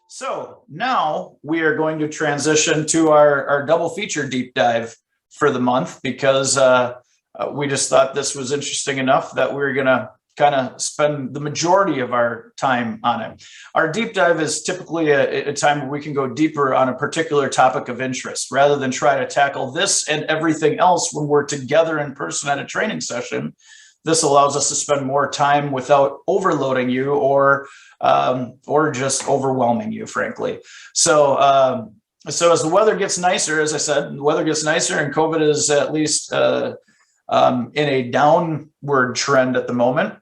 So now we are going to transition to our double feature deep dive for the month, because we just thought this was interesting enough that we're going to kind of spend the majority of our time on it. Our deep dive is typically a time where we can go deeper on a particular topic of interest, rather than try to tackle this and everything else when we're together in person at a training session. This allows us to spend more time without overloading you or just overwhelming you, frankly. So as the weather gets nicer, as I said, the weather gets nicer, and COVID is at least in a downward trend at the moment.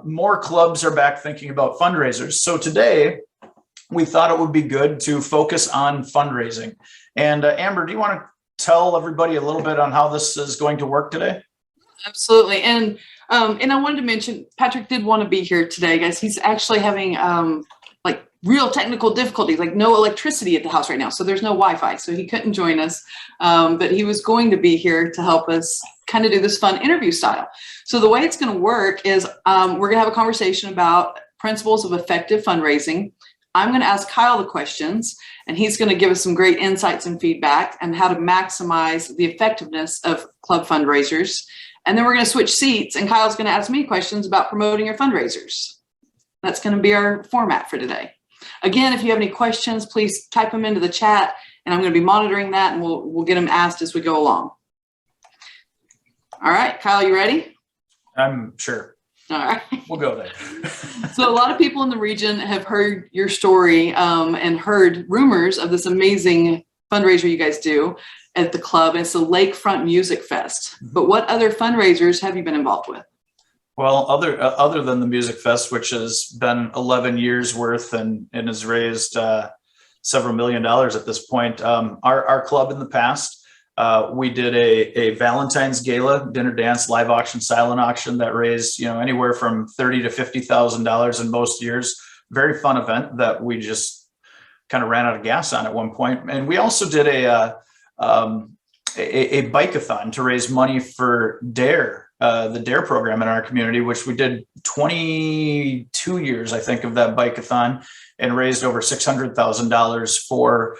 More clubs are back thinking about fundraisers. So today, we thought it would be good to focus on fundraising. And Amber, do you want to tell everybody a little bit on how this is going to work today? Absolutely. And I wanted to mention, Patrick did want to be here today, guys. He's actually having like real technical difficulties, like no electricity at the house right now. So there's no Wi-Fi. So he couldn't join us, but he was going to be here to help us kind of do this fun interview style. So the way it's going to work is we're going to have a conversation about principles of effective fundraising. I'm going to ask Kyle the questions, and he's going to give us some great insights and feedback on how to maximize the effectiveness of club fundraisers. And then we're going to switch seats, and Kyle's going to ask me questions about promoting your fundraisers. That's going to be our format for today. Again, if you have any questions, please type them into the chat, and I'm going to be monitoring that, and we'll get them asked as we go along. All right, Kyle, you ready? I'm sure. All right. We'll go there. So a lot of people in the region have heard your story and heard rumors of this amazing fundraiser you guys do at the club. It's the Lakefront Music Fest. But what other fundraisers have you been involved with? Well, other than the Music Fest, which has been 11 years worth and has raised several $1 million at this point, our club in the past, we did a Valentine's Gala, dinner dance, live auction, silent auction that raised anywhere from $30,000 to $50,000 in most years. Very fun event that we just kind of ran out of gas on at one point. And we also did a bike-a-thon to raise money for DARE, the DARE program in our community, which we did 22 years, I think, of that bike-a-thon, and raised over $600,000 for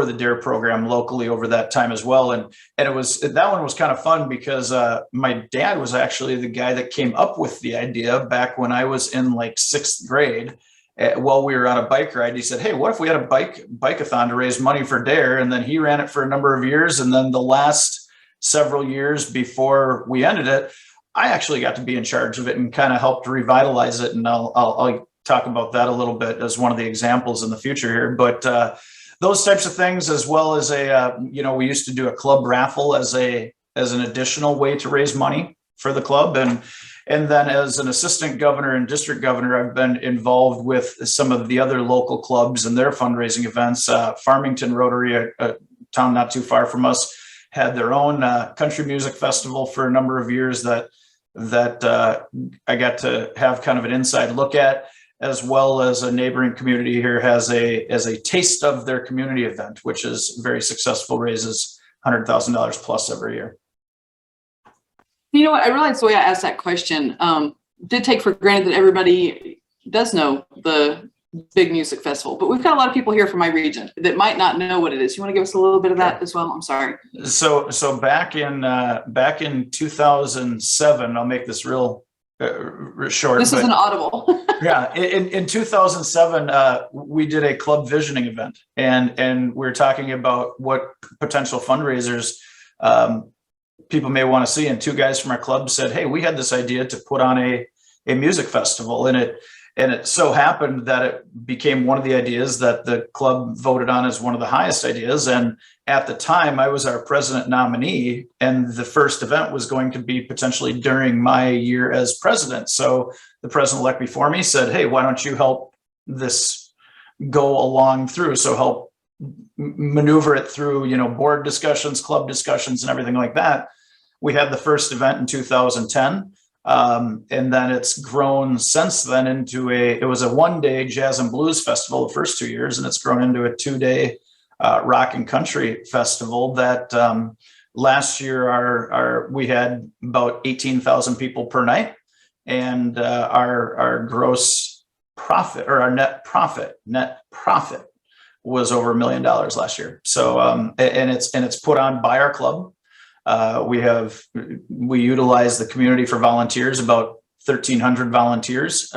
the DARE program locally over that time as well. And that one was kind of fun because my dad was actually the guy that came up with the idea back when I was in like 6th grade. While we were on a bike ride, he said, "Hey, what if we had a bike-a-thon to raise money for DARE?" And then he ran it for a number of years. And then the last several years before we ended it, I actually got to be in charge of it and kind of helped revitalize it. And I'll talk about that a little bit as one of the examples in the future here. But those types of things, as well as we used to do a club raffle as an additional way to raise money for the club. And then as an assistant governor and district governor, I've been involved with some of the other local clubs and their fundraising events. Farmington Rotary, a town not too far from us, had their own country music festival for a number of years that I got to have kind of an inside look at, as well as a neighboring community here has a taste of their community event, which is very successful, raises $100,000 plus every year. You know what? I realized the way I asked that question did take for granted that everybody does know the big music festival, but we've got a lot of people here from my region that might not know what it is. You want to give us a little bit of that as well? I'm sorry. So back in 2007, I'll make this real short. This is an audible. Yeah, in 2007, we did a club visioning event, and we were talking about what potential fundraisers people may want to see. And two guys from our club said, "Hey, we had this idea to put on a music festival," and it so happened that it became one of the ideas that the club voted on as one of the highest ideas. And at the time, I was our president nominee, and the first event was going to be potentially during my year as president. So the president-elect before me said, "Hey, why don't you help this go along through? So help maneuver it through, board discussions, club discussions, and everything like that." We had the first event in 2010. And then it's grown since then into it was a one-day jazz and blues festival the first 2 years, and it's grown into a 2-day rock and country festival that last year we had about 18,000 people per night. and our gross profit, or our net profit was over $1 million last year. So and it's put on by our club. We utilize the community for volunteers, about 1,300 volunteers,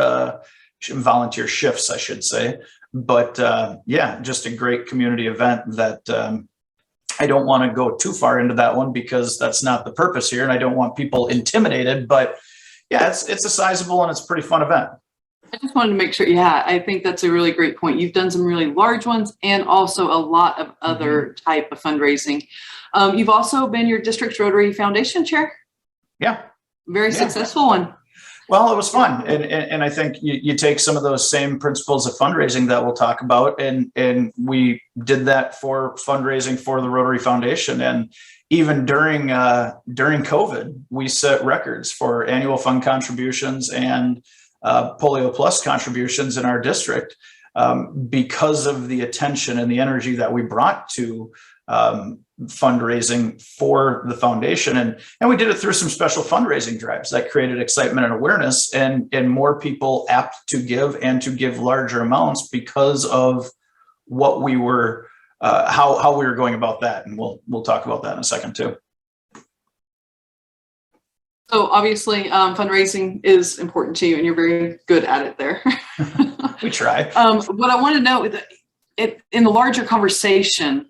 volunteer shifts, I should say. But yeah, just a great community event that I don't want to go too far into that one because that's not the purpose here, and I don't want people intimidated. But yeah, it's a sizable and it's a pretty fun event. I just wanted to make sure. Yeah, I think that's a really great point. You've done some really large ones and also a lot of other type of fundraising. You've also been your district's Rotary Foundation chair. Yeah. Very successful one. Well, it was fun. And I think you take some of those same principles of fundraising that we'll talk about. And we did that for fundraising for the Rotary Foundation. And even during COVID, we set records for annual fund contributions and Polio Plus contributions in our district because of the attention and the energy that we brought to fundraising for the foundation. And we did it through some special fundraising drives that created excitement and awareness, and more people apt to give and to give larger amounts because of what we were, how we were going about that. And we'll talk about that in a second too. So obviously fundraising is important to you and you're very good at it there. We try. What I want to know is in the larger conversation,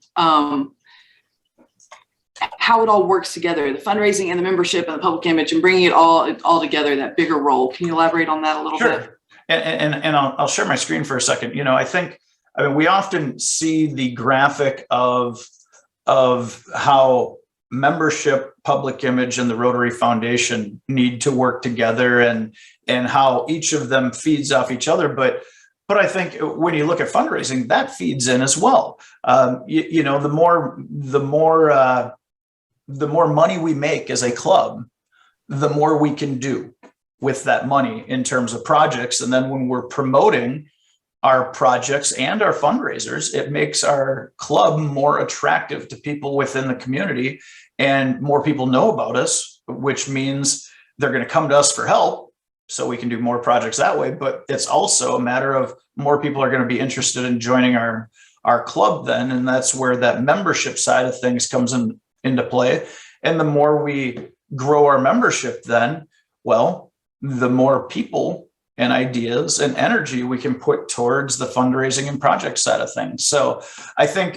how it all works together, the fundraising and the membership and the public image and bringing it all together, that bigger role. Can you elaborate on that a little bit? And I'll share my screen for a second. You know, I mean, we often see the graphic of how membership, public image, and the Rotary Foundation need to work together, and how each of them feeds off each other. But I think when you look at fundraising, that feeds in as well. You know, the more money we make as a club, the more we can do with that money in terms of projects. And then when we're promoting our projects and our fundraisers, it makes our club more attractive to people within the community, and more people know about us, which means they're going to come to us for help so we can do more projects that way. But it's also a matter of more people are going to be interested in joining our club then. And that's where that membership side of things comes into play. And the more we grow our membership, then, well, the more people and ideas and energy we can put towards the fundraising and project side of things. So I think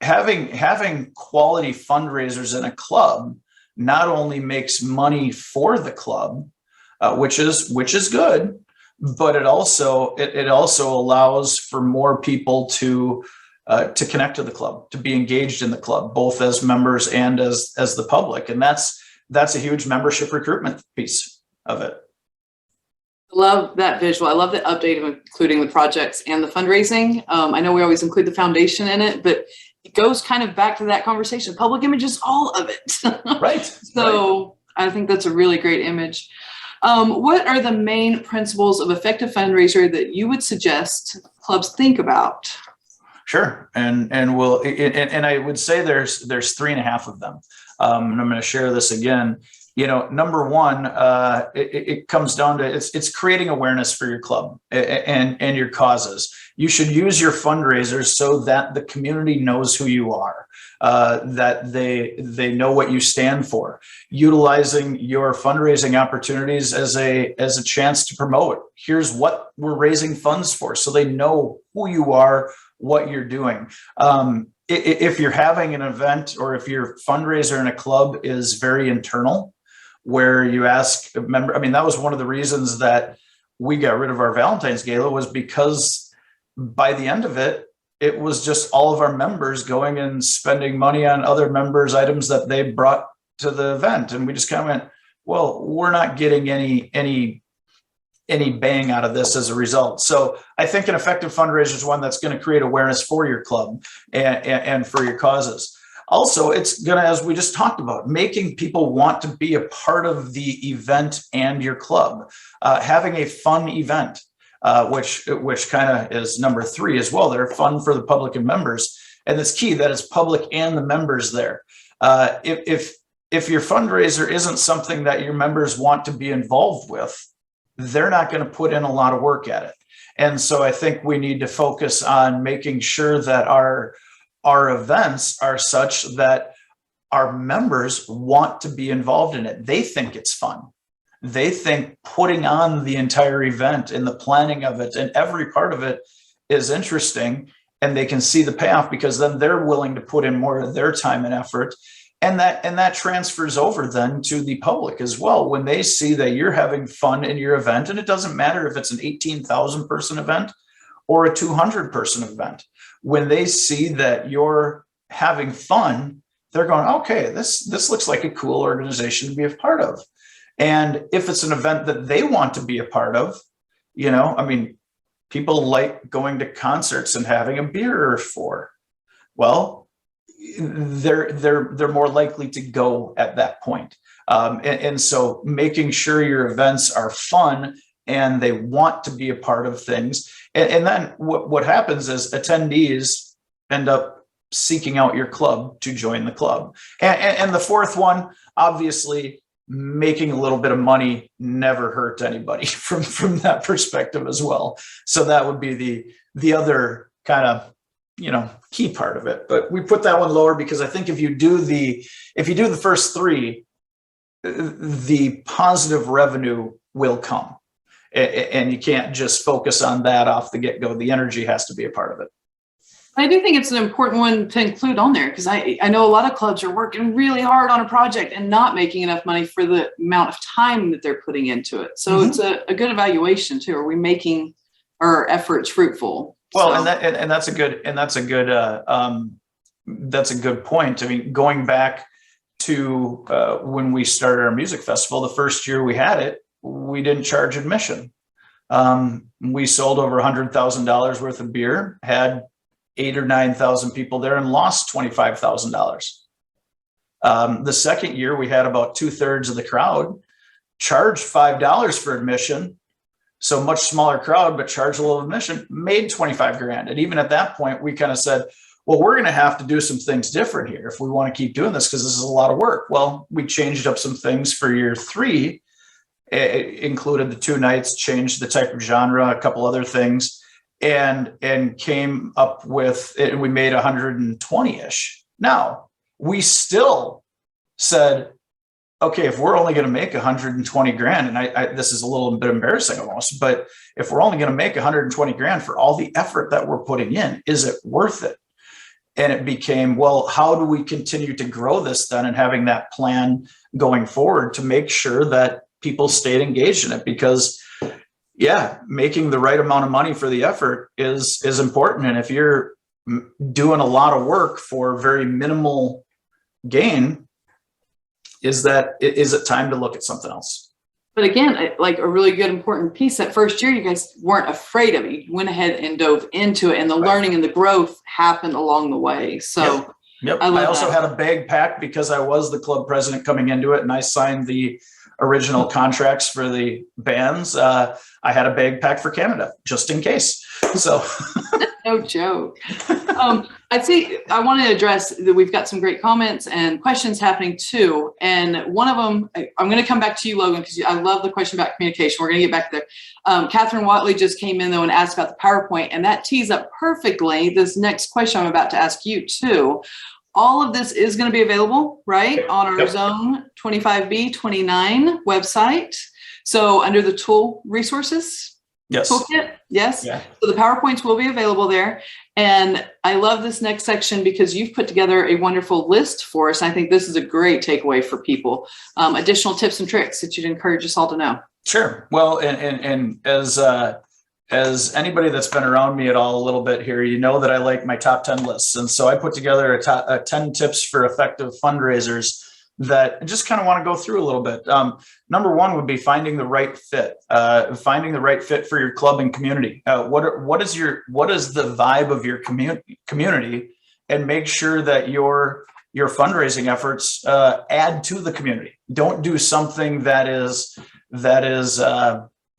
having quality fundraisers in a club not only makes money for the club, which is good, but it also allows for more people to connect to the club, to be engaged in the club, both as members and as the public. And that's a huge membership recruitment piece of it. Love that visual. I love the update of including the projects and the fundraising. I know we always include the foundation in it, but it goes kind of back to that conversation. Public image is all of it. Right. So right. I think that's a really great image. What are the main principles of effective fundraiser that you would suggest clubs think about? Sure. And I would say there's 3.5 of them. And I'm going to share this again. You know, number one, it comes down to it's creating awareness for your club and your causes. You should use your fundraisers so that the community knows who you are, that they know what you stand for. Utilizing your fundraising opportunities as a chance to promote. Here's what we're raising funds for, so they know who you are, what you're doing. If you're having an event, or if your fundraiser in a club is very internal, where you ask a member, I mean, that was one of the reasons that we got rid of our Valentine's Gala, was because by the end of it, it was just all of our members going and spending money on other members' items that they brought to the event. And we just kind of went, well, we're not getting any bang out of this as a result. So I think an effective fundraiser is one that's going to create awareness for your club and for your causes. Also, it's going to, as we just talked about, making people want to be a part of the event and your club. Having a fun event, which kind of is number 3 as well. They're fun for the public and members. And it's key that it's public and the members there. If if your fundraiser isn't something that your members want to be involved with, they're not going to put in a lot of work at it. And so I think we need to focus on making sure that our events are such that our members want to be involved in it. They think it's fun. They think putting on the entire event and the planning of it and every part of it is interesting, and they can see the payoff because then they're willing to put in more of their time and effort. And that transfers over then to the public as well. When they see that you're having fun in your event, and it doesn't matter if it's an 18,000 person event or a 200 person event, when they see that you're having fun, they're going, okay, this looks like a cool organization to be a part of. And if it's an event that they want to be a part of, I mean, people like going to concerts and having a beer or four. Well, they're more likely to go at that point. And so making sure your events are fun and they want to be a part of things. And then what happens is attendees end up seeking out your club to join the club. And the fourth one, obviously, making a little bit of money never hurt anybody from that perspective as well. So that would be the other kind of key part of it. But we put that one lower because I think if you do the first three, the positive revenue will come, and you can't just focus on that off the get-go. The energy has to be a part of it. I do think it's an important one to include on there because I know a lot of clubs are working really hard on a project and not making enough money for the amount of time that they're putting into it. So it's a good evaluation too. Are we making our efforts fruitful? Well, so. that's a good point. I mean, going back to when we started our music festival, the first year we had it, we didn't charge admission. We sold over $100,000 worth of beer, had 8,000 or 9,000 people there, and lost $25,000. The second year, we had about 2/3 of the crowd, charged $5 for admission. So much smaller crowd, but charged a little admission, made 25 grand. And even at that point, we kind of said, well, we're going to have to do some things different here if we want to keep doing this, because this is a lot of work. Well, we changed up some things for year 3. It included the 2 nights, changed the type of genre, a couple other things, and came up with it. We made 120-ish. Now, we still said, okay, if we're only going to make 120 grand, and I this is a little bit embarrassing almost, but if we're only going to make 120 grand for all the effort that we're putting in, is it worth it? And it became, well, how do we continue to grow this then, and having that plan going forward to make sure that people stayed engaged in it? Because making the right amount of money for the effort is important. And if you're doing a lot of work for very minimal gain, is it time to look at something else? But again, like a really good important piece, that first year you guys weren't afraid of it. You went ahead and dove into it, and the learning and the growth happened along the way. So yep. I also had a bag packed because I was the club president coming into it, and I signed the original contracts for the bands. I had a bag packed for Canada just in case. So no joke. I'd say I want to address that we've got some great comments and questions happening too. And one of them, I'm going to come back to you, Logan, because I love the question about communication. We're going to get back there. Catherine Watley just came in though and asked about the PowerPoint, and that tees up perfectly this next question I'm about to ask you too. All of this is going to be available, right, on our Zone 25B 29 website. So under the tool resources toolkit, yes. Yeah. So the PowerPoints will be available there. And I love this next section because you've put together a wonderful list for us. I think this is a great takeaway for people. Additional tips and tricks that you'd encourage us all to know. Sure. Well, and as anybody that's been around me at all a little bit here, you know that I like my top 10 lists. And so I put together a 10 tips for effective fundraisers that I just kind of want to go through a little bit. Number one would be finding the right fit. Finding the right fit for your club and community. What is the vibe of your community, and make sure that your fundraising efforts add to the community. Don't do something that is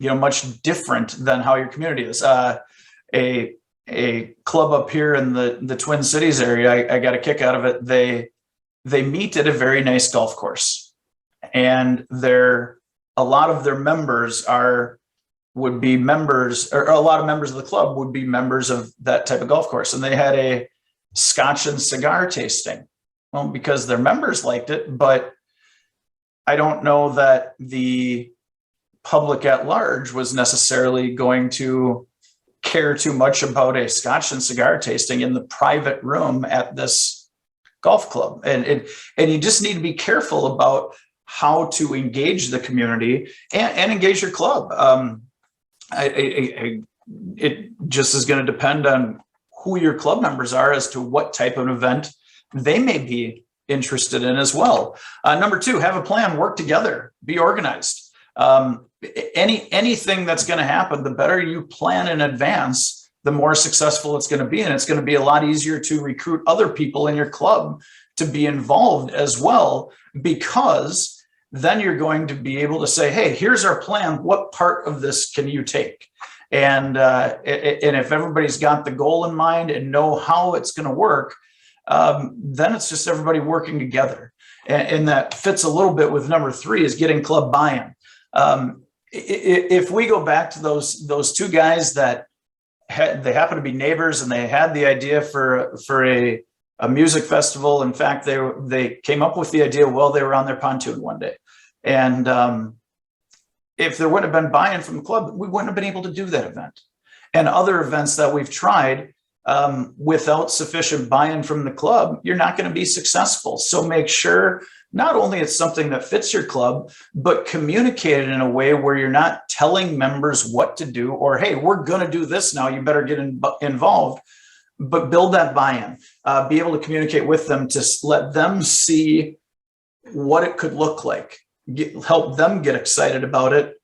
much different than how your community is. A club up here in the Twin Cities area, I got a kick out of it. they meet at a very nice golf course, and a lot of their members would be members, or a lot of members of the club would be members of that type of golf course. And they had a scotch and cigar tasting. Well, because their members liked it, but I don't know that the public at large was necessarily going to care too much about a scotch and cigar tasting in the private room at this golf club. And you just need to be careful about how to engage the community and engage your club. It just is going to depend on who your club members are as to what type of event they may be interested in as well. Number two, have a plan, work together, be organized. Anything that's going to happen, the better you plan in advance, the more successful it's going to be. And it's going to be a lot easier to recruit other people in your club to be involved as well, because then you're going to be able to say, hey, here's our plan. What part of this can you take? And if everybody's got the goal in mind and know how it's going to work, then it's just everybody working together. And that fits a little bit with number three, is getting club buy-in. If we go back to those two guys that they happen to be neighbors, and they had the idea for a music festival. In fact, they came up with the idea while they were on their pontoon one day. And if there wouldn't have been buy-in from the club, we wouldn't have been able to do that event. And other events that we've tried, without sufficient buy-in from the club, you're not going to be successful. So make sure not only it's something that fits your club, but communicate it in a way where you're not telling members what to do, or, hey, we're going to do this now, you better get involved. But build that buy-in, be able to communicate with them to let them see what it could look like, help them get excited about it.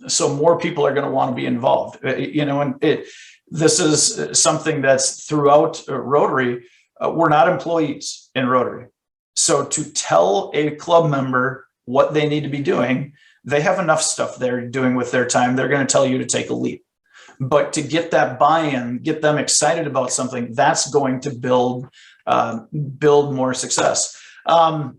So more people are going to want to be involved, and this is something that's throughout Rotary. We're not employees in Rotary. So to tell a club member what they need to be doing, they have enough stuff they're doing with their time. They're going to tell you to take a leap. But to get that buy-in, get them excited about something, that's going to build more success.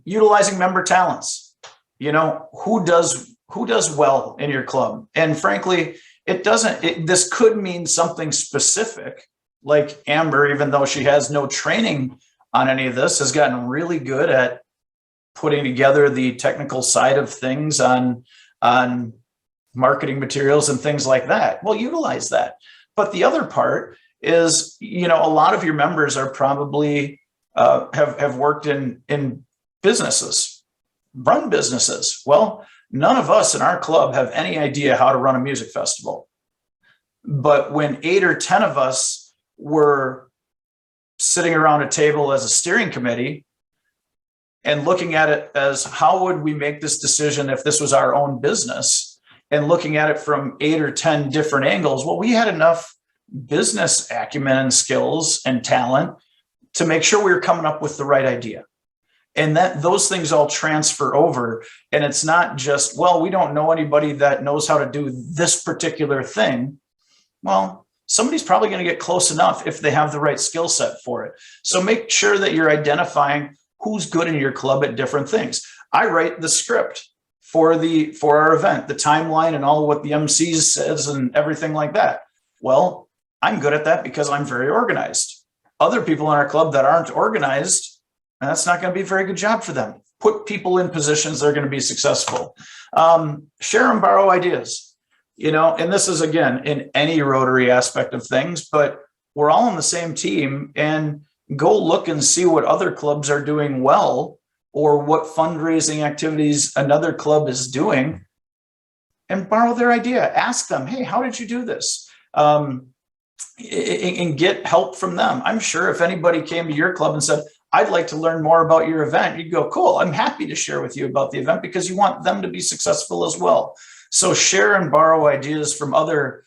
Utilizing member talents. Who does well in your club? And frankly, this could mean something specific, like Amber, even though she has no training on any of this, has gotten really good at putting together the technical side of things on marketing materials and things like that. Well, utilize that. But the other part is, a lot of your members are probably have worked in businesses, run businesses. Well, none of us in our club have any idea how to run a music festival. But when 8 or 10 of us were sitting around a table as a steering committee and looking at it as, how would we make this decision if this was our own business, and looking at it from 8 or 10 different angles, well, we had enough business acumen and skills and talent to make sure we were coming up with the right idea. And that those things all transfer over. And it's not just, well, we don't know anybody that knows how to do this particular thing. Well, somebody's probably going to get close enough if they have the right skill set for it. So make sure that you're identifying who's good in your club at different things. I write the script for our event, the timeline and all of what the MC says and everything like that. Well, I'm good at that because I'm very organized. Other people in our club that aren't organized, and that's not going to be a very good job for them. Put people in positions that are going to be successful. Share and borrow ideas, and this is, again, in any Rotary aspect of things, but we're all on the same team, and go look and see what other clubs are doing well, or what fundraising activities another club is doing, and borrow their idea. Ask them, hey, how did you do this? And get help from them. I'm sure if anybody came to your club and said, I'd like to learn more about your event, you'd go, cool, I'm happy to share with you about the event, because you want them to be successful as well. So share and borrow ideas from other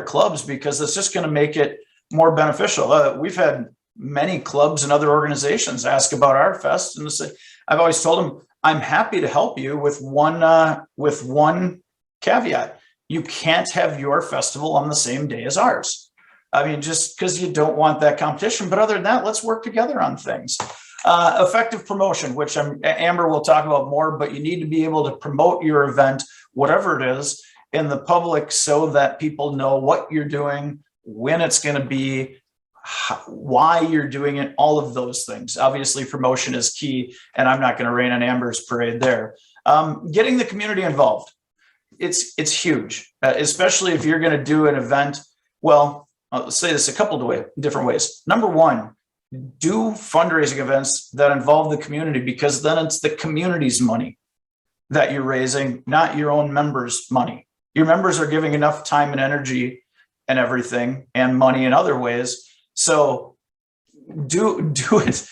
clubs, because it's just going to make it more beneficial. We've had many clubs and other organizations ask about our fest, and I've always told them, I'm happy to help you with one caveat. You can't have your festival on the same day as ours. I mean, just because you don't want that competition. But other than that, let's work together on things. Effective promotion, which Amber will talk about more, but you need to be able to promote your event, whatever it is, in the public so that people know what you're doing, when it's going to be, why you're doing it, all of those things. Obviously, promotion is key, and I'm not going to rain on Amber's parade there. Getting the community involved. It's huge, especially if you're going to do an event. Well, I'll say this a couple of different ways. Number one, do fundraising events that involve the community, because then it's the community's money that you're raising, not your own members' money. Your members are giving enough time and energy and everything and money in other ways. So do it.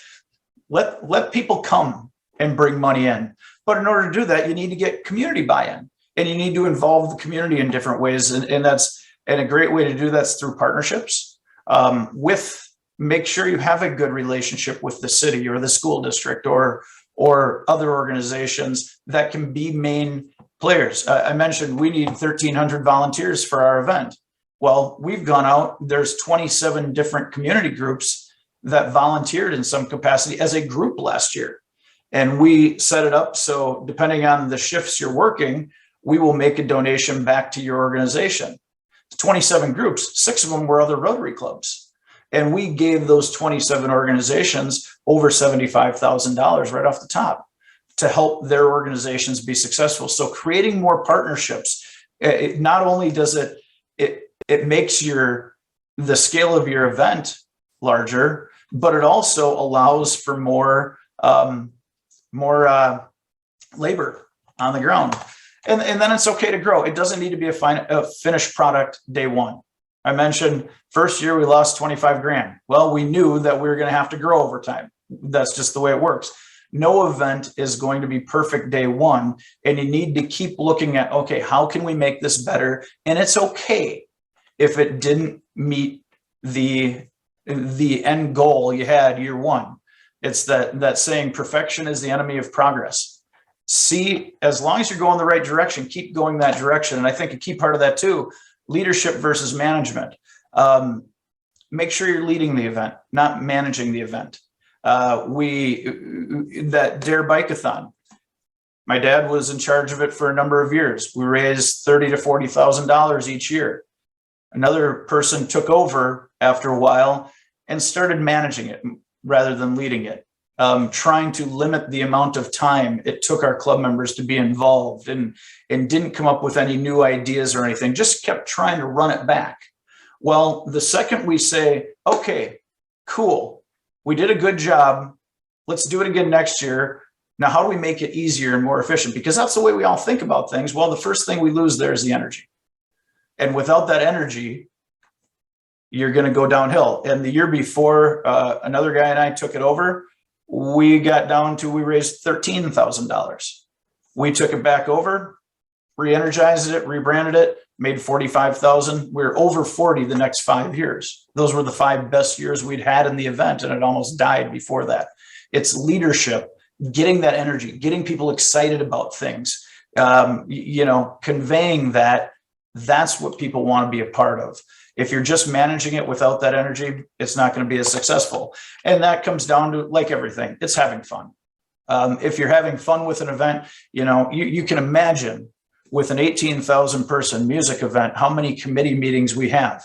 Let people come and bring money in. But in order to do that, you need to get community buy-in, and you need to involve the community in different ways. And a great way to do that's through partnerships. Make sure you have a good relationship with the city or the school district or other organizations that can be main players. I mentioned we need 1,300 volunteers for our event. Well, we've gone out, there's 27 different community groups that volunteered in some capacity as a group last year. And we set it up so depending on the shifts you're working, we will make a donation back to your organization. 27 groups, 6 of them were other Rotary clubs. And we gave those 27 organizations over $75,000 right off the top to help their organizations be successful. So creating more partnerships, it not only does it makes the scale of your event larger, but it also allows for more labor on the ground. And then it's okay to grow. It doesn't need to be a finished product day one. I mentioned first year we lost 25 grand. Well, we knew that we were going to have to grow over time. That's just the way it works. No event is going to be perfect day one, and you need to keep looking at, okay, how can we make this better? And it's okay if it didn't meet the end goal you had year one. It's that saying, perfection is the enemy of progress. See, as long as you're going the right direction, keep going that direction. And I think a key part of that too, leadership versus management. Make sure you're leading the event, not managing the event. That Dare Bike-a-thon, my dad was in charge of it for a number of years. We raised $30,000 to $40,000 each year. Another person took over after a while and started managing it rather than leading it, trying to limit the amount of time it took our club members to be involved, and didn't come up with any new ideas or anything, just kept trying to run it back. Well, the second we say, okay, cool, we did a good job, let's do it again next year. Now, how do we make it easier and more efficient? Because that's the way we all think about things. Well, the first thing we lose there is the energy. And without that energy, you're going to go downhill. And the year before, another guy and I took it over, we got down to, we raised $13,000. We took it back over, re-energized it, rebranded it, made $45,000. We were over 40 the next 5 years. Those were the 5 best years we'd had in the event, and it almost died before that. It's leadership, getting that energy, getting people excited about things, conveying that. That's what people want to be a part of. If you're just managing it without that energy, it's not going to be as successful. And that comes down to, like everything, it's having fun. If you're having fun with an event, you can imagine with an 18,000 person music event, how many committee meetings we have.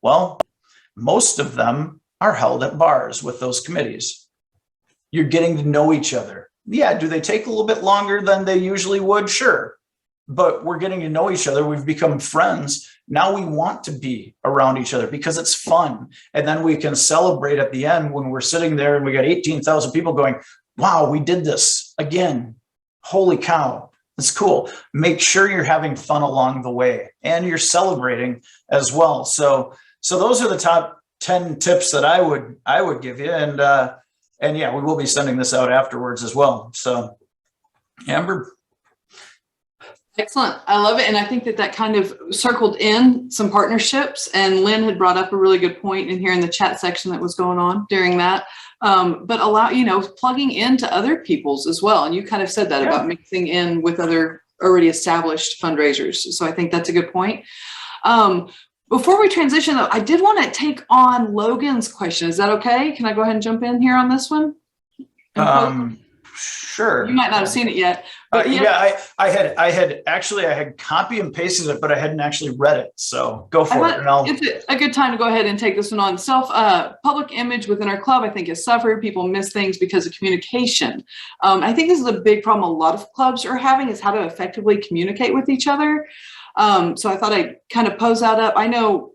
Well, most of them are held at bars with those committees. You're getting to know each other. Yeah, do they take a little bit longer than they usually would? Sure. But we're getting to know each other. We've become friends. Now we want to be around each other because it's fun. And then we can celebrate at the end when we're sitting there and we got 18,000 people going, wow, we did this again. Holy cow. It's cool. Make sure you're having fun along the way and you're celebrating as well. So those are the top 10 tips that I would give you. And yeah, we will be sending this out afterwards as well. So Amber. Excellent. I love it. And I think that kind of circled in some partnerships, and Lynn had brought up a really good point in here in the chat section that was going on during that. But plugging into other people's as well. And you kind of said that about mixing in with other already established fundraisers. So I think that's a good point. Before we transition though, I did want to take on Logan's question. Is that okay? Can I go ahead and jump in here on this one? in the post? Sure. You might not have seen it yet, but yeah, I had copy and pasted it, but I hadn't actually read it. So go for it. And it's a good time to go ahead and take this one on. Public image within our club, I think, has suffered. People miss things because of communication. I think this is a big problem a lot of clubs are having, is how to effectively communicate with each other. So I thought I'd kind of pose that up. I know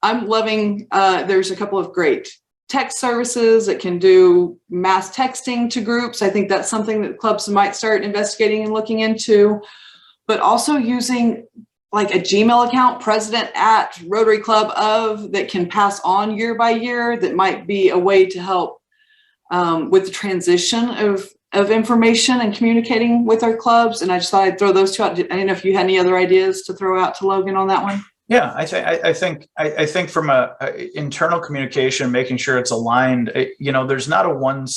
I'm loving, there's a couple of great text services that can do mass texting to groups. I think that's something that clubs might start investigating and looking into, but also using like a Gmail account, president@Rotary Club of, that can pass on year by year. That might be a way to help with the transition of information and communicating with our clubs. And I just thought I'd throw those two out. I don't know if you had any other ideas to throw out to Logan on that one. Yeah, I think from a internal communication, making sure it's aligned, there's not a one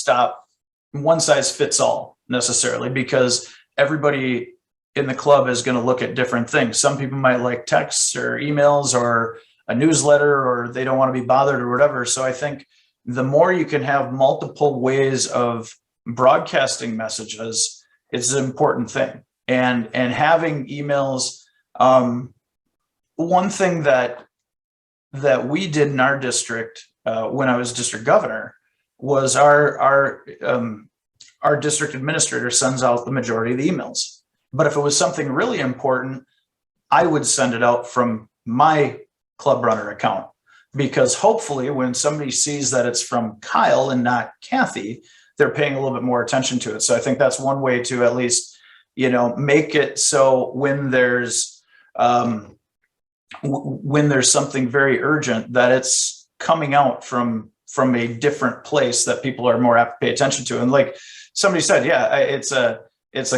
size fits all necessarily, because everybody in the club is going to look at different things. Some people might like texts or emails or a newsletter, or they don't want to be bothered or whatever. So I think the more you can have multiple ways of broadcasting messages, it's an important thing. And having emails, one thing that we did in our district when I was district governor was our district administrator sends out the majority of the emails. But if it was something really important, I would send it out from my club runner account, because hopefully when somebody sees that it's from Kyle and not Kathy, they're paying a little bit more attention to it. So I think that's one way to at least, make it so when there's something very urgent, that it's coming out from a different place that people are more apt to pay attention to. And like somebody said, yeah, it's a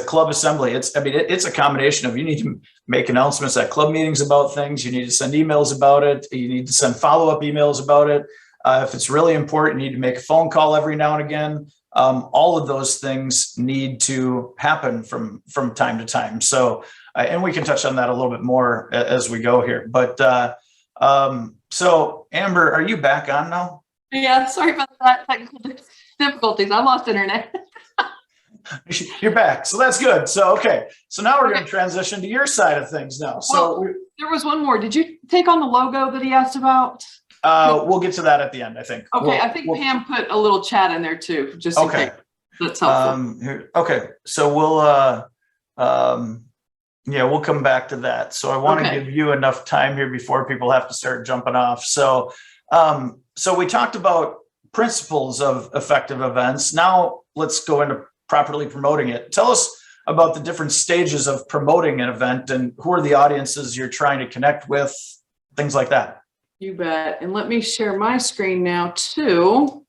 club assembly. It's a combination of, you need to make announcements at club meetings about things. You need to send emails about it. You need to send follow-up emails about it. If it's really important, you need to make a phone call every now and again. All of those things need to happen from time to time. So, and we can touch on that a little bit more as we go here. But so Amber, are you back on now? Yeah, sorry about that. Technical difficulties. I lost internet. You're back. So that's good. So, okay. So now we're going to transition to your side of things now. So there was one more. Did you take on the logo that he asked about? We'll get to that at the end, I think. Okay. I think Pam put a little chat in there too, just in case. That's helpful. Okay. So we'll come back to that. So I want to give you enough time here before people have to start jumping off. So, so we talked about principles of effective events. Now let's go into properly promoting it. Tell us about the different stages of promoting an event and who are the audiences you're trying to connect with, things like that. You bet. And let me share my screen now too.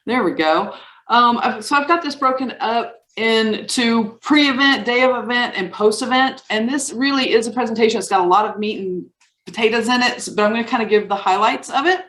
There we go. So I've got this broken up into pre-event, day of event, and post-event. And this really is a presentation. It's got a lot of meat and potatoes in it, but I'm going to kind of give the highlights of it.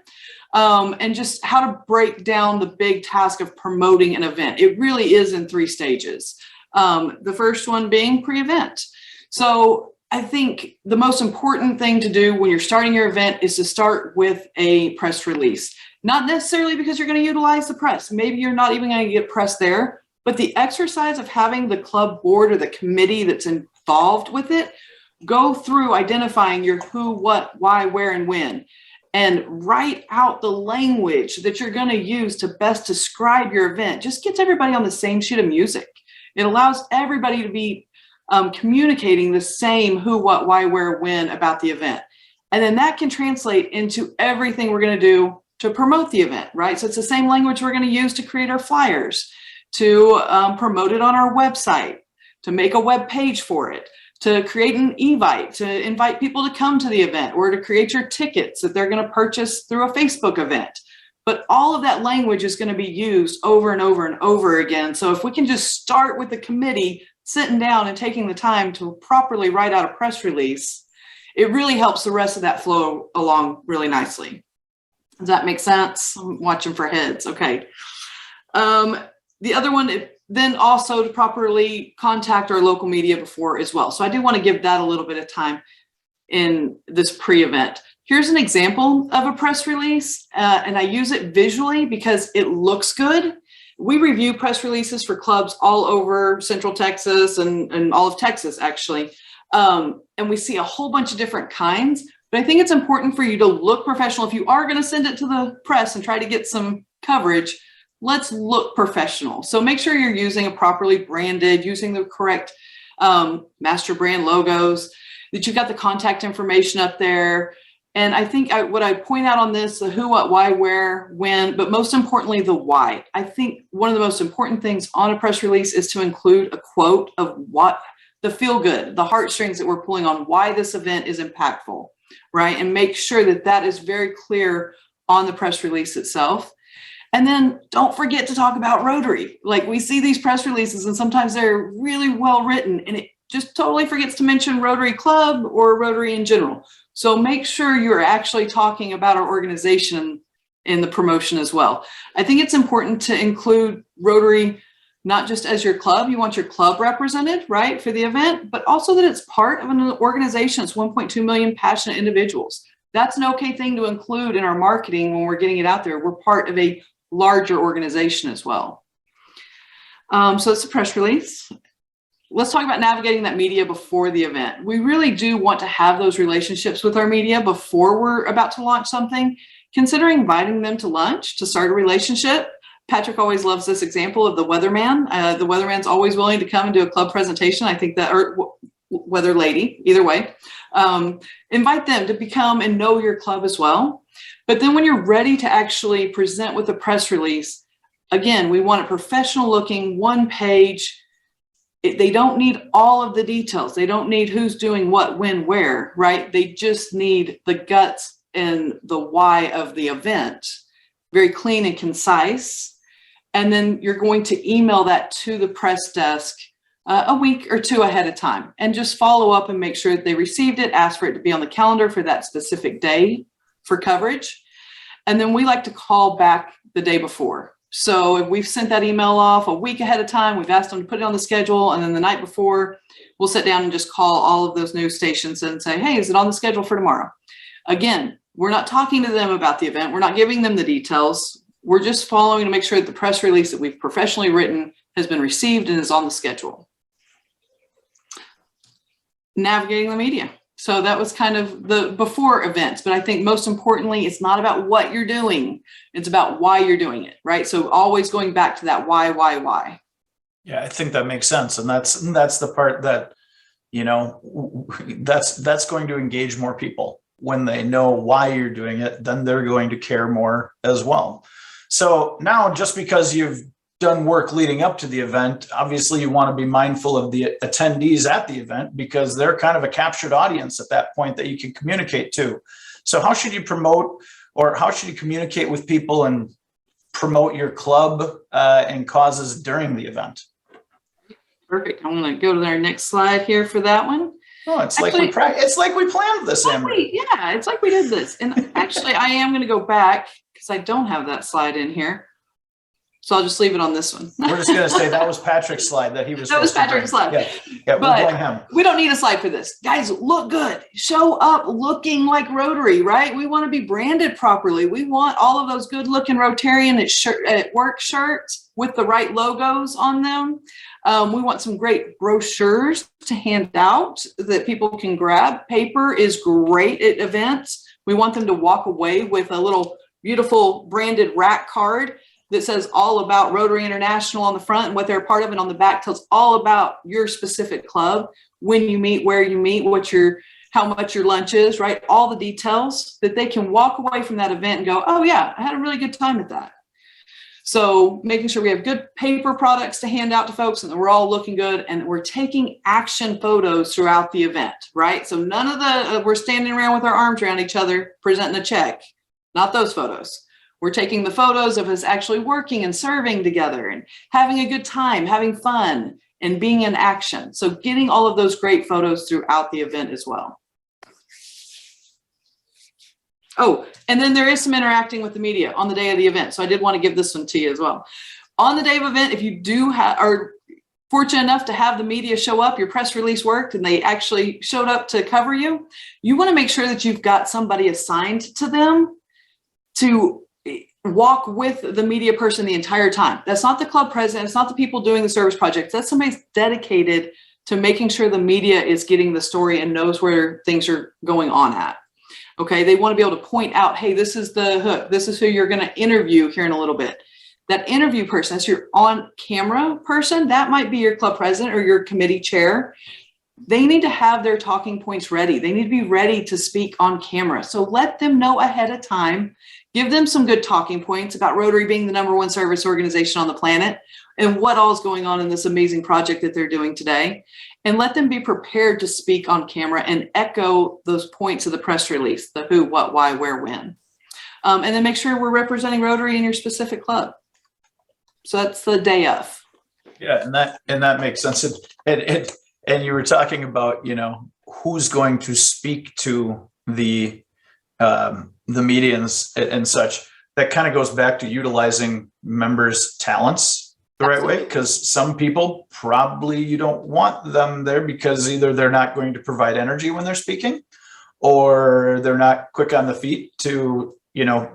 And just how to break down the big task of promoting an event. It really is in 3 stages. The first one being pre-event. So I think the most important thing to do when you're starting your event is to start with a press release. Not necessarily because you're going to utilize the press. Maybe you're not even going to get press there, but the exercise of having the club board or the committee that's involved with it go through identifying your who, what, why, where, and when. And write out the language that you're going to use to best describe your event. Just gets everybody on the same sheet of music. It allows everybody to be communicating the same who, what, why, where, when about the event. And then that can translate into everything we're going to do to promote the event, right? So it's the same language we're going to use to create our flyers, to promote it on our website, to make a web page for it, to create an evite, to invite people to come to the event, or to create your tickets that they're going to purchase through a Facebook event. But all of that language is going to be used over and over and over again. So if we can just start with the committee sitting down and taking the time to properly write out a press release, it really helps the rest of that flow along really nicely. Does that make sense? I'm watching for heads. Okay. The other one, then also to properly contact our local media before as well. So I do want to give that a little bit of time in this pre-event. Here's an example of a press release, and I use it visually because it looks good, we review press releases for clubs all over Central Texas and all of Texas, actually. And we see a whole bunch of different kinds, but I think it's important for you to look professional. If you are going to send it to the press and try to get some coverage, let's look professional. So make sure you're using a properly branded, using the correct master brand logos, that you've got the contact information up there. And I think what I point out on this, the who, what, why, where, when, but most importantly, the why. I think one of the most important things on a press release is to include a quote of what the feel good, the heartstrings that we're pulling on, why this event is impactful, right? And make sure that that is very clear on the press release itself. And then don't forget to talk about Rotary. Like, we see these press releases and sometimes they're really well written and it just totally forgets to mention Rotary Club or Rotary in general. So make sure you're actually talking about our organization in the promotion as well. I think it's important to include Rotary not just as your club. You want your club represented, right, for the event, but also that it's part of an organization. It's 1.2 million passionate individuals. That's an okay thing to include in our marketing when we're getting it out there. We're part of a larger organization as well. So it's a press release. Let's talk about navigating that media before the event. We really do want to have those relationships with our media before we're about to launch something. Consider inviting them to lunch to start a relationship. Patrick always loves this example of the weatherman. The weatherman's always willing to come and do a club presentation. I think that, or weather lady, either way. Invite them to become and know your club as well. But then when you're ready to actually present with a press release, again, we want a professional looking, one page. They don't need all of the details. They don't need who's doing what, when, where, right? They just need the guts and the why of the event. Very clean and concise. And then you're going to email that to the press desk a week or two ahead of time and just follow up and make sure that they received it, ask for it to be on the calendar for that specific day for coverage. And then we like to call back the day before. So if we've sent that email off a week ahead of time, we've asked them to put it on the schedule, and then the night before, we'll sit down and just call all of those news stations and say, hey, is it on the schedule for tomorrow? Again, we're not talking to them about the event. We're not giving them the details. We're just following to make sure that the press release that we've professionally written has been received and is on the schedule. Navigating the media. So that was kind of the before events, but I think most importantly, it's not about what you're doing. It's about why you're doing it, right? So always going back to that why. Yeah, I think that makes sense. And that's the part that, you know, that's going to engage more people. When they know why you're doing it, then they're going to care more as well. So now, just because you've done work leading up to the event, obviously you want to be mindful of the attendees at the event, because they're kind of a captured audience at that point that you can communicate to. So how should you promote, or how should you communicate with people and promote your club and causes during the event? Perfect. I'm going to go to our next slide here for that one. Oh, it's actually, like we planned this, Amber. Yeah, it's like we did this. And actually, I am going to go back because I don't have that slide in here. So I'll just leave it on this one. We're just going to say that was Patrick's slide that he was. That was Patrick's slide. Yeah, we'll blame him. We don't need a slide for this. Guys, look good. Show up looking like Rotary, right? We want to be branded properly. We want all of those good looking Rotarian at work shirts with the right logos on them. We want some great brochures to hand out that people can grab. Paper is great at events. We want them to walk away with a little beautiful branded rack card that says all about Rotary International on the front and what they're a part of, and on the back tells all about your specific club, when you meet, where you meet, how much your lunch is, right? All the details that they can walk away from that event and go, oh yeah, I had a really good time at that. So making sure we have good paper products to hand out to folks and that we're all looking good and we're taking action photos throughout the event, right? So none of the, we're standing around with our arms around each other, presenting a check, not those photos. We're taking the photos of us actually working and serving together and having a good time, having fun and being in action. So getting all of those great photos throughout the event as well. Oh, and then there is some interacting with the media on the day of the event. So I did want to give this one to you as well. On the day of event, if you are fortunate enough to have the media show up, your press release worked and they actually showed up to cover you, you want to make sure that you've got somebody assigned to them to walk with the media person the entire time. That's not the club president. It's not the people doing the service projects. That's somebody dedicated to making sure the media is getting the story and knows where things are going on at. Okay, they want to be able to point out, hey, this is the hook. This is who you're going to interview here in a little bit. That interview person, that's your on-camera person, that might be your club president or your committee chair. They need to have their talking points ready. They need to be ready to speak on camera. So let them know ahead of time. Give them some good talking points about Rotary being the #1 service organization on the planet and what all is going on in this amazing project that they're doing today. And let them be prepared to speak on camera and echo those points of the press release, the who, what, why, where, when. And then make sure we're representing Rotary in your specific club. So that's the day of. Yeah, and that makes sense. And you were talking about, who's going to speak to the media and such. That kind of goes back to utilizing members' talents the right way, because some people probably you don't want them there because either they're not going to provide energy when they're speaking, or they're not quick on the feet to,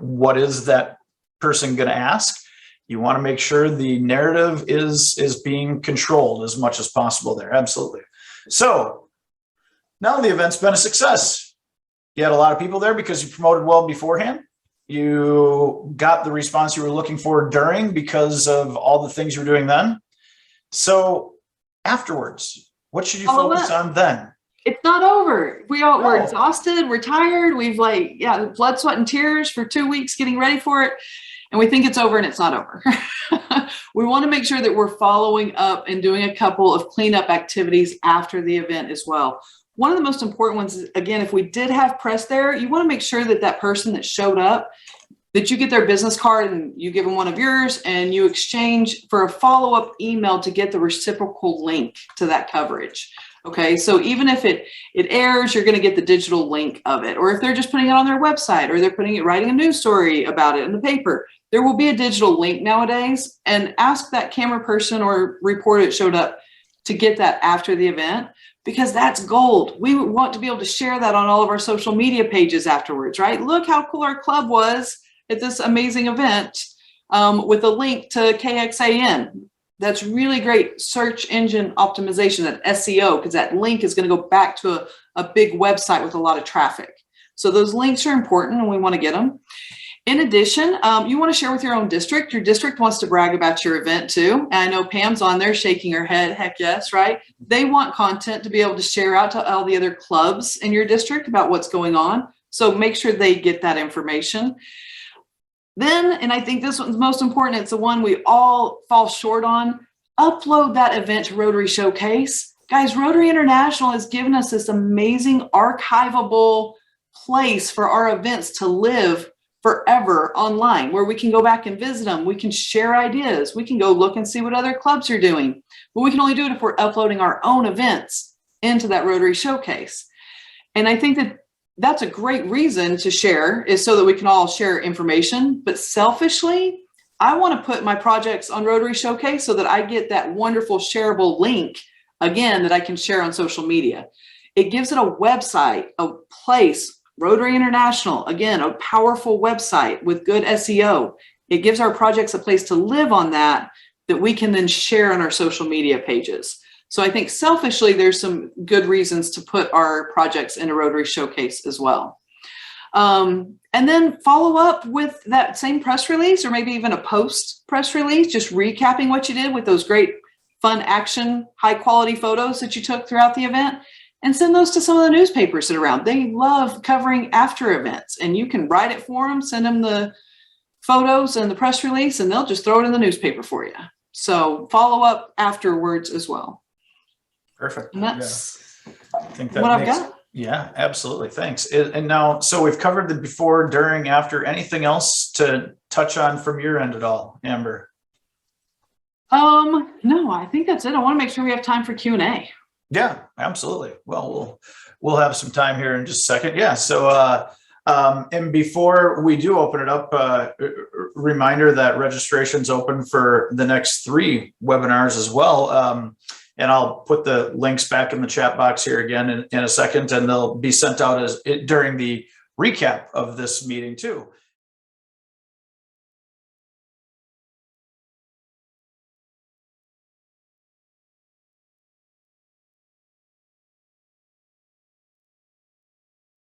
what is that person going to ask? You want to make sure the narrative is being controlled as much as possible there. Absolutely. So now the event's been a success. You had a lot of people there because you promoted well beforehand. You got the response you were looking for during because of all the things you were doing then. So afterwards, what should you focus on then? It's not over. We're exhausted. We're tired. We've blood, sweat, and tears for 2 weeks getting ready for it. And we think it's over, and it's not over. We want to make sure that we're following up and doing a couple of cleanup activities after the event as well. One of the most important ones is, again, if we did have press there, you want to make sure that that person that showed up, that you get their business card and you give them one of yours and you exchange for a follow-up email to get the reciprocal link to that coverage. Okay, so even if it airs, you're going to get the digital link of it. Or if they're just putting it on their website, or they're writing a news story about it in the paper, there will be a digital link nowadays. And ask that camera person or reporter that showed up to get that after the event, because that's gold. We want to be able to share that on all of our social media pages afterwards, right? Look how cool our club was at this amazing event with a link to KXAN. That's really great search engine optimization, that SEO, because that link is going to go back to a big website with a lot of traffic. So those links are important and we want to get them. In addition, you want to share with your own district. Your district wants to brag about your event too. And I know Pam's on there shaking her head. Heck yes, right? They want content to be able to share out to all the other clubs in your district about what's going on. So make sure they get that information. Then, and I think this one's most important, it's the one we all fall short on, upload that event to Rotary Showcase. Guys, Rotary International has given us this amazing archivable place for our events to live forever online, where we can go back and visit them. We can share ideas. We can go look and see what other clubs are doing. But we can only do it if we're uploading our own events into that Rotary Showcase. And I think that that's a great reason to share, is so that we can all share information. But selfishly, I want to put my projects on Rotary Showcase so that I get that wonderful shareable link, again, that I can share on social media. It gives it a website, a place, Rotary International, again, a powerful website with good SEO. It gives our projects a place to live on that we can then share on our social media pages. So I think selfishly, there's some good reasons to put our projects in a Rotary Showcase as well. And then follow up with that same press release, or maybe even a post press release, just recapping what you did with those great fun action, high quality photos that you took throughout the event, and send those to some of the newspapers that are around. They love covering after events, and you can write it for them, send them the photos and the press release, and they'll just throw it in the newspaper for you. So follow up afterwards as well. Perfect. And that's I think that what I've got. Yeah, absolutely. Thanks. And now, so we've covered the before, during, after. Anything else to touch on from your end at all, Amber? No, I think that's it. I want to make sure we have time for Q&A. Yeah, absolutely. Well, we'll have some time here in just a second. Yeah. So, and before we do open it up, reminder that registration's open for the next 3 webinars as well. And I'll put the links back in the chat box here again in a second, and they'll be sent out during the recap of this meeting too.